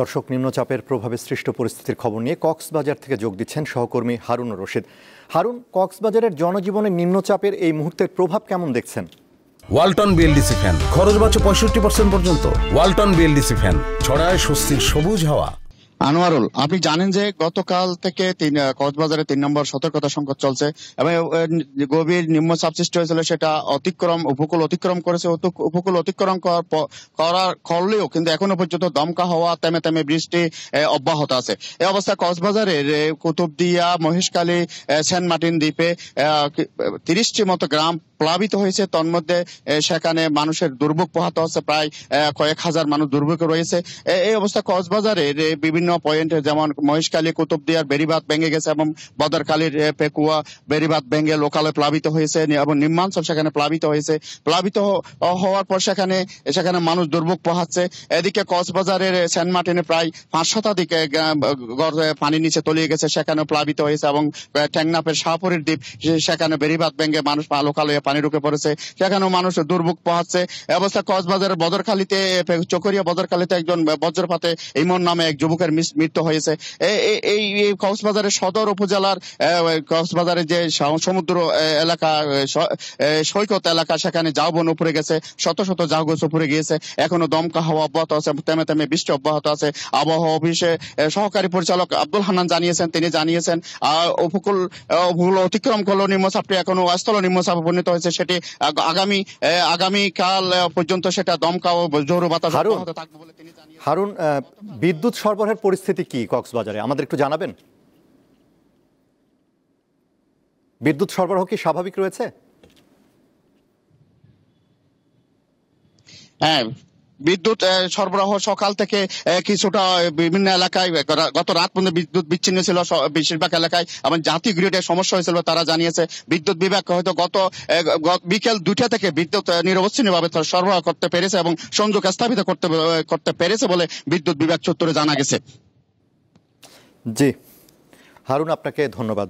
দর্শক, নিম্নচাপের প্রভাবে সৃষ্ট পরিস্থিতির খবর নিয়ে কক্সবাজার থেকে যোগ দিচ্ছেন সহকর্মী হারুন রশিদ। হারুন, কক্সবাজারের জনজীবনে নিম্নচাপের এই মুহূর্তের প্রভাব কেমন দেখছেন? ওয়ালটন বিএলডিসি ফ্যান খরচ বাঁচে 65% পর্যন্ত। ওয়ালটন বিএলডিসি ফ্যান ছড়ায় স্বস্তির সবুজ হাওয়া। আনোয়ারুল, আপনি জানেন যে গতকাল থেকে কক্সবাজারে 3 নম্বর সতর্কতা সংকেত চলছে এবং গভীর নিম্নচাপ সৃষ্টি হয়েছিল, সেটা উপকূল অতিক্রম করেছে। উপকূল অতিক্রম করলেও কিন্তু এখনো পর্যন্ত দমকা হওয়া, তেমে তেমে বৃষ্টি অব্যাহত আছে। এই অবস্থায় কক্সবাজারের কুতুবদিয়া, মহেশখালী, সেন্ট মার্টিন দ্বীপে 30টি মতো গ্রাম প্লাবিত হয়েছে। তন্মধ্যে সেখানে মানুষের দুর্ভোগ পোহাতে হচ্ছে, প্রায় কয়েক হাজার মানুষ দুর্ভোগে রয়েছে। এই অবস্থা কক্সবাজারের বিভিন্ন পয়েন্টে, যেমন মহেশখালী, কুতুবদিয়ার বেড়িবাঁধ ভেঙে গেছে এবং বদরখালীর পেকুয়া বেড়িবাঁধ ভেঙে লোকালে প্লাবিত হয়েছে এবং নিম্নাঞ্চল সেখানে প্লাবিত হয়েছে। প্লাবিত হওয়ার পর সেখানে মানুষ দুর্ভোগ পোহাচ্ছে। এদিকে কক্সবাজারের সেন্ট মার্টিনে প্রায় 5 শতাধিক পানি নিচে তলিয়ে গেছে, সেখানে প্লাবিত হয়েছে এবং টেকনাফের শাহপুরের দ্বীপ, সেখানে বেড়িবাঁধ ভেঙে মানুষ লোকালে পানি ঢুকে পড়েছে, সেখানেও মানুষ দুর্ভোগ পোহাচ্ছে। অবস্থা কক্সবাজারের বদরখালীতে, চকরিয়া বদরখালীতে একজন বজ্রপাতে ইমন নামে এক যুবকের মৃত্যু হয়েছে। এই কক্সবাজারের সদর উপজেলার কক্সবাজারের যে সমুদ্র এলাকা, সৈকত এলাকা, সেখানে ঝাউবন উপরে গেছে, শত শত ঝাউ গাছ উপরে গিয়েছে। এখনো দমকা হাওয়া অব্যাহত আছে, তেমে তেমে বৃষ্টি অব্যাহত আছে। আবহাওয়া অফিসে সহকারী পরিচালক আব্দুল হান্নান তিনি জানিয়েছেন উপকূল অতিক্রম করলেও নিম্নচাপটি এখনো স্থল নিম্নচাপে পরিণত হয়েছে। সেটি আগামীকাল পর্যন্ত সেটা দমকা ও জোর বাতাস অব্যাহত থাকবে বলে তিনি জানিয়েছেন। হারুন, বিদ্যুৎ সরবরাহের পরিস্থিতি কি কক্সবাজারে, আমাদের একটু জানাবেন? বিদ্যুৎ সরবরাহ কি স্বাভাবিক রয়েছে? হ্যাঁ, বিদ্যুৎ সরবরাহ সকাল থেকে কিছুটা বিভিন্ন এলাকায় গত রাত পর্যন্ত বিদ্যুৎ বিচ্ছিন্ন ছিল বেশিরভাগ এলাকায় এবং জাতীয় গ্রিডের সমস্যা হয়েছিল। তারা জানিয়েছে বিদ্যুৎ বিভাগ হয়তো গত বিকেল 2টা থেকে বিদ্যুৎ নিরবচ্ছিন্নভাবে সরবরাহ করতে পেরেছে এবং সংযোগ স্থাপিত করতে পেরেছে বলে বিদ্যুৎ বিভাগ সূত্রে জানা গেছে। জি হারুন, আপনাকে ধন্যবাদ।